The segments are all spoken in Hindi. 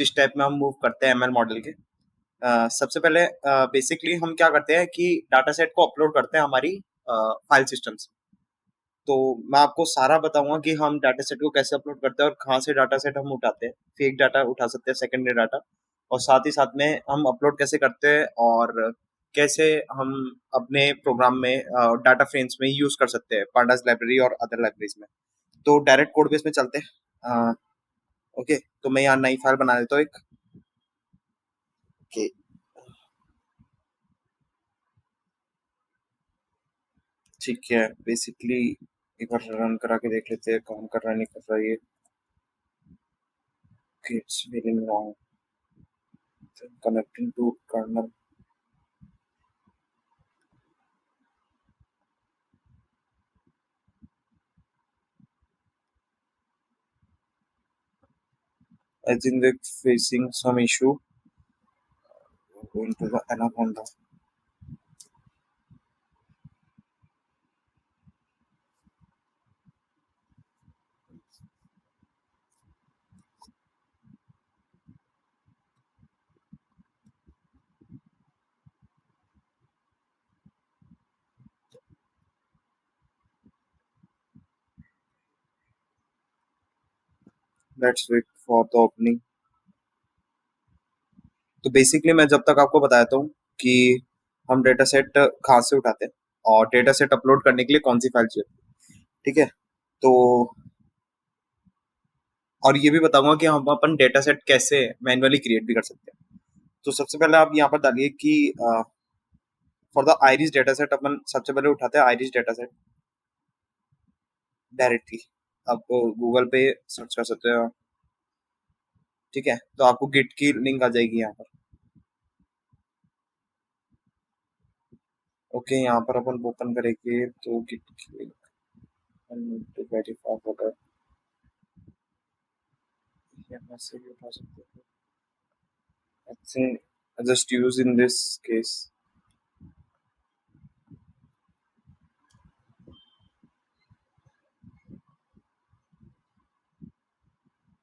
इस टाइप में हम मूव करते हैं एमएल मॉडल के। सबसे पहले बेसिकली हम क्या करते हैं कि डाटा सेट को अपलोड करते हैं हमारी फाइल सिस्टम से। तो मैं आपको सारा बताऊंगा कि हम डाटा सेट को कैसे अपलोड करते हैं और कहाँ से डाटा सेट हम उठाते हैं, फेक डाटा उठा सकते हैं, सेकेंडरी डाटा, और साथ ही साथ में हम अपलोड कैसे करते हैं और कैसे हम अपने प्रोग्राम में डाटा फ्रेम्स में यूज कर सकते हैं पांडास लाइब्रेरी और अदर लाइब्रेरीज में। तो डायरेक्ट कोड बेस में चलते हैं। ओके, तो मैं यहाँ नई फाइल बना देता हूँ एक। ओके, ठीक है, बेसिकली एक बार रन करा के देख लेते हैं काम कर रहा है नहीं कर रहा है ये। Okay, it's very wrong connecting to kernel. I think they're facing some issue. Going to the Anaconda. Let's wait for the opening. तो बेसिकली मैं जब तक आपको बताता हूँ कि हम डेटा सेट कहाँ से उठाते हैं और डेटा सेट अपलोड करने के लिए कौन सी फाइल चाहिए, ठीक है। तो और ये भी बताऊंगा कि हम अपन डेटा सेट कैसे मैन्युअली क्रिएट भी कर सकते हैं। तो सबसे पहले आप यहाँ पर डालिए कि for the iris data set अपन सबसे पहले उठाते हैं आइरिस डेटा सेट डायरेक्टली। आप गूगल पे सर्च कर सकते हो, ठीक है। तो आपको गिट की लिंक आ जाएगी यहाँ पर। ओके, यहाँ पर अपन ओपन करेंगे तो गिट की लिंक to verify whether यहाँ से भी उठा सकते हैं। I think I just use in this case.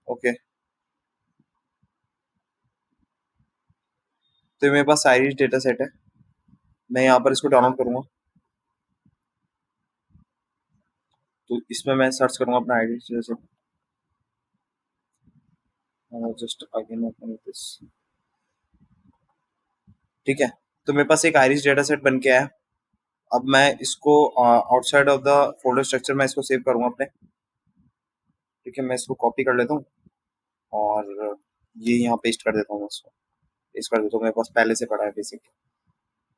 Okay, तो मेरे पास आइरिस डेटा सेट है, मैं यहाँ पर इसको डाउनलोड करूंगा। तो इसमें मैं सर्च करूंगा अपना iris data set. Just again open this, ठीक है। तो मेरे पास एक आइरिस डेटा सेट बन के आया। अब मैं इसको outside of the folder structure में इसको सेव करूंगा अपने, ठीक है। मैं इसको कॉपी कर लेता हूँ और ये यहाँ पेस्ट कर देता हूँ। मैं इसको पेस्ट कर देता हूँ, मेरे पास पहले से पड़ा है बेसिकली।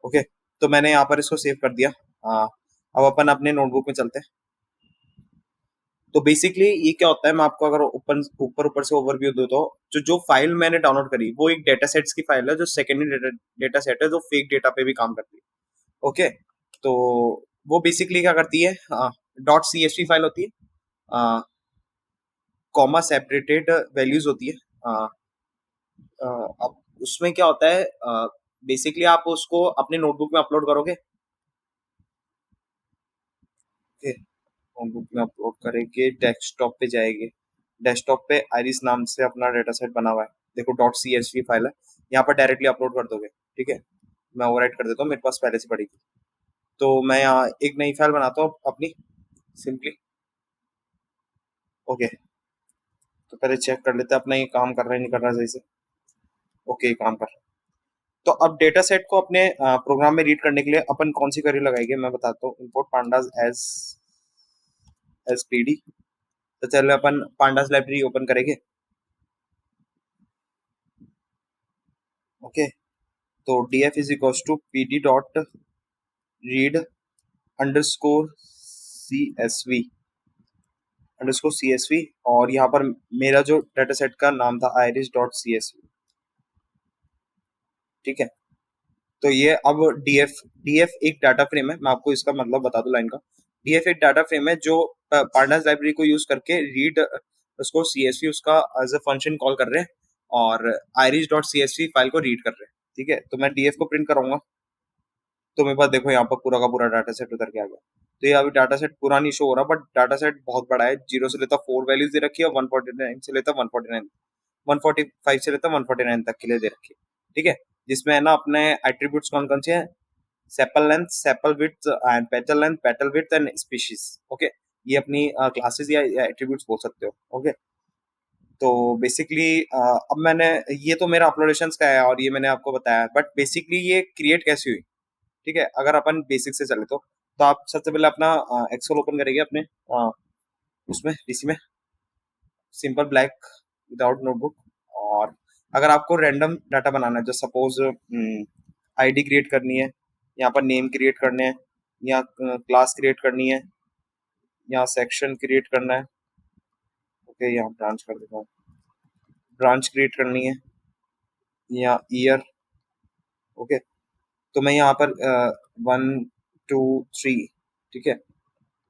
ओके, तो मैंने यहाँ पर इसको सेव कर दिया। अब अपन अपने नोटबुक में चलते हैं। तो बेसिकली ये क्या होता है, मैं आपको अगर ऊपर ऊपर ऊपर से ओवरव्यू दो तो जो फाइल मैंने डाउनलोड करी वो एक डेटा सेट्स की फाइल है, जो सेकेंडरी डेटा सेट है, जो फेक डेटा पे भी काम करती है। ओके, तो वो बेसिकली क्या करती है, dot C S V file होती है, कॉमा सेपरेटेड वैल्यूज होती है। अब उसमें क्या होता है, बेसिकली आप उसको अपने नोटबुक में अपलोड करोगे। ओके, नोटबुक में अपलोड करेंगे, डेस्कटॉप पे जाएंगे, डेस्कटॉप पे आइरिस नाम से अपना डेटा सेट बना हुआ है, देखो dot C S V file है, यहाँ पर डायरेक्टली अपलोड कर दोगे, ठीक है। मैं ओवरराइट कर देता हूँ, मेरे पास पहले से पड़ी थी। तो मैं यहाँ एक नई फाइल बनाता हूँ अपनी, सिंपली। ओके, तो पहले चेक कर लेते हैं अपना ये काम कर रहा है नहीं कर रहा है सही से। ओके, काम कर रहा है। तो अब डेटा सेट को अपने प्रोग्राम में रीड करने के लिए अपन कौन सी क्वेरी लगाएंगे, मैं बताता हूँ। Import pandas as PD. तो चलो अपन पांडास लाइब्रेरी ओपन करेंगे। ओके, तो df is equals to pd dot read underscore csv underscore csv, और यहाँ पर मेरा जो डेटा सेट का नाम था iris डॉट csv, ठीक है। तो ये अब df एक डाटा फ्रेम है, मैं आपको इसका मतलब बता दूं लाइन का। df एक डाटा फ्रेम है जो पार्टनर्स लाइब्रेरी को यूज करके रीड उसको csv उसका एज अ फंक्शन कॉल कर रहे हैं और iris डॉट csv फाइल को रीड कर रहे हैं, ठीक है। तो मैं df को प्रिंट कराऊंगा, तो मेरे पास देखो यहाँ पर पूरा का पूरा डाटा सेट उतर के आ गया। तो ये अभी डाटा सेट पूरा नहीं शो हो रहा, बट डाटा सेट बहुत बड़ा है, 0 से लेता 4 वैल्यूज दे रखी है, 149 से लेता 149 145 से लेकर 149 तक के लिए दे रखी है, ठीक है। जिसमें है ना अपने एट्रीब्यूट्स कौन कौन से हैं, sepal length, sepal width and petal width and species, okay. ये अपनी क्लासेस या एट्रीब्यूट्स बोल सकते हो, ओके। तो बेसिकली अब मैंने, ये तो मेरा अपलोडेशंस का है और ये मैंने आपको बताया, बट बेसिकली ये क्रिएट कैसी हुई, ठीक है। अगर अपन बेसिक से चले तो आप सबसे पहले अपना एक्सेल ओपन करेंगे अपने उसमें पीसी में, सिंपल ब्लैक विदाउट नोटबुक। और अगर आपको रैंडम डाटा बनाना है, जो सपोज आईडी क्रिएट करनी है, यहाँ पर नेम क्रिएट करने हैं, या क्लास क्रिएट करनी है, या सेक्शन क्रिएट करना है, ओके। यहाँ ब्रांच कर देता हूँ, ब्रांच क्रिएट करनी है, या ईयर, ओके। तो मैं यहाँ पर 1 2 3, ठीक है,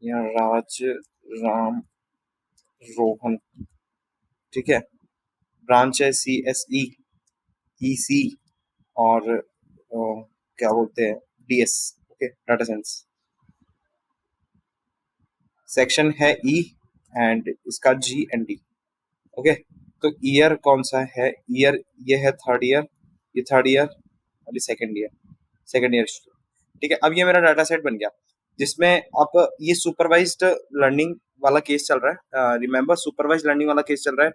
या राज राम रोहन, ठीक है। ब्रांच है CSE EC और क्या बोलते हैं DS, okay, data science. Section है E एंड इसका G&D, ओके। तो ईयर कौन सा है, ईयर ये है थर्ड ईयर, ये थर्ड ईयर और ये सेकेंड ईयर स्टूडेंट, ठीक है। अब ये मेरा डाटा सेट बन गया, जिसमें अब ये सुपरवाइज्ड लर्निंग वाला केस चल रहा है। रिमेंबर, सुपरवाइज्ड लर्निंग वाला केस चल रहा है।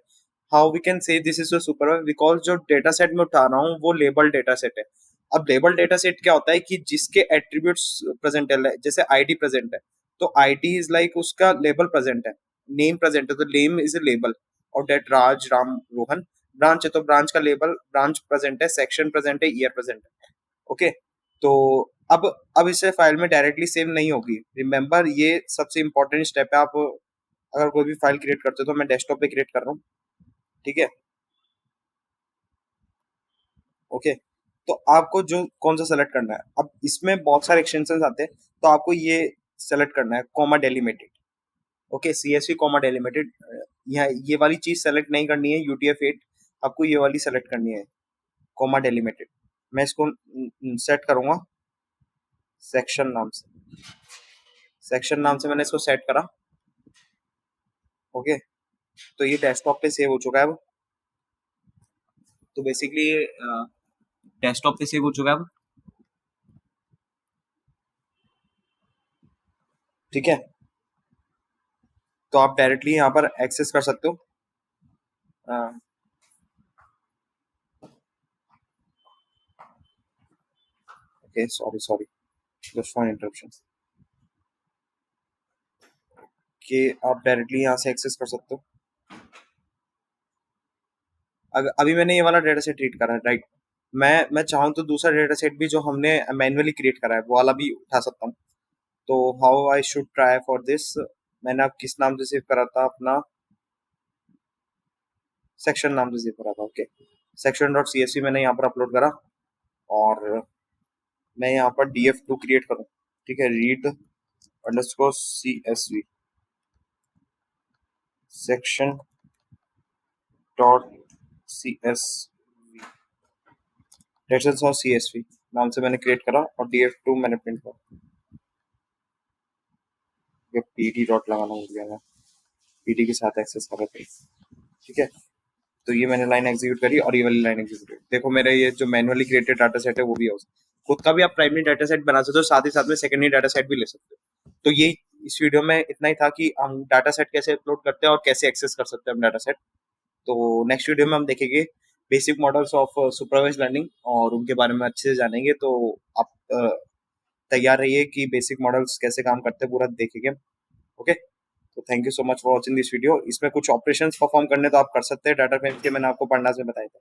How we can say this is supervised, because जो डेटा सेट में उठा रहा हूँ वो लेबल डेटा सेट है। अब लेबल डेटा सेट क्या होता है कि जिसके एट्रीब्यूट्स प्रेजेंट है, जैसे आईडी प्रेजेंट है, तो आईडी इज लाइक उसका लेबल प्रेजेंट है, नेम प्रेजेंट है, तो नेम इज ए लेबल। और डेट राज राम रोहन ब्रांच है, तो ब्रांच का लेबल ब्रांच प्रेजेंट है, सेक्शन प्रेजेंट है, ईयर प्रेजेंट है, ओके। तो अब इसे फाइल में डायरेक्टली सेव नहीं होगी। रिमेंबर, ये सबसे इंपॉर्टेंट स्टेप है। आप अगर कोई भी फाइल क्रिएट करते हो, तो मैं डेस्कटॉप पे क्रिएट कर रहा हूँ, ठीक है, ओके। तो आपको जो कौन सा सेलेक्ट करना है, अब इसमें बहुत सारे एक्सटेंशंस आते हैं, तो आपको ये सेलेक्ट करना है, comma delimited, okay, CSV comma delimited. यहाँ ये वाली चीज सेलेक्ट नहीं करनी है, UTF-8, आपको ये वाली सेलेक्ट करनी है, कॉमा डेलिमिटेड। मैं इसको सेट करूंगा सेक्शन नाम से, सेक्शन नाम से मैंने इसको सेट करा, ओके। तो ये डेस्कटॉप पे सेव हो चुका है अब। तो बेसिकली डेस्कटॉप पे सेव हो चुका है अब, ठीक है। तो आप डायरेक्टली यहाँ पर एक्सेस कर सकते हो। Okay, sorry sorry, just for interruption, कि आप डायरेक्टली यहाँ से एक्सेस कर सकते हो। अभी मैंने ये वाला डेटा सेट रीड करा है, राइट। मैं चाहूँ तो दूसरा डेटा सेट भी जो हमने मैन्युअली क्रिएट करा है, वो वाला भी उठा सकता हूँ। तो how I should try for this, मैंने अब किस नाम से सेव करा था, अपना सेक्शन नाम से सेव करा था, ओके। section.csv मैंने यहाँ पर अपलोड करा, और मैं यहाँ पर df2 क्रिएट करूँ, ठीक है, read underscore CSV section dot CSV और CSV नाम से मैंने क्रिएट करा, और df2 मैंने प्रिंट करा। PD डॉट लगाना भूल गया मैं, PD के साथ एक्सेस कर रहे थे, ठीक है। तो ये मैंने लाइन एग्जीक्यूट करी, और ये वाली लाइन एग्जीक्यूट करी। देखो मेरा ये जो मैनुअली क्रिएटेड डाटा सेट है वो भी है, खुद का भी आप प्राइमरी डाटा सेट बना सकते हो, साथ ही साथ में सेकेंडरी डाटा सेट भी ले सकते हो। तो ये इस वीडियो में इतना ही था कि हम डाटा सेट कैसे अपलोड करते हैं और कैसे एक्सेस कर सकते हैं हम डाटा सेट। तो नेक्स्ट वीडियो में हम देखेंगे basic models of supervised learning, और उनके बारे में अच्छे से जानेंगे। तो आप तैयार रहिए कि बेसिक मॉडल्स कैसे काम करते हैं, पूरा देखेंगे, ओके। तो thank you so much for watching this video. इसमें कुछ ऑपरेशंस परफॉर्म करने तो आप कर सकते हैं डाटा फ्रेम के, मैंने आपको पढ़ना से बताया था।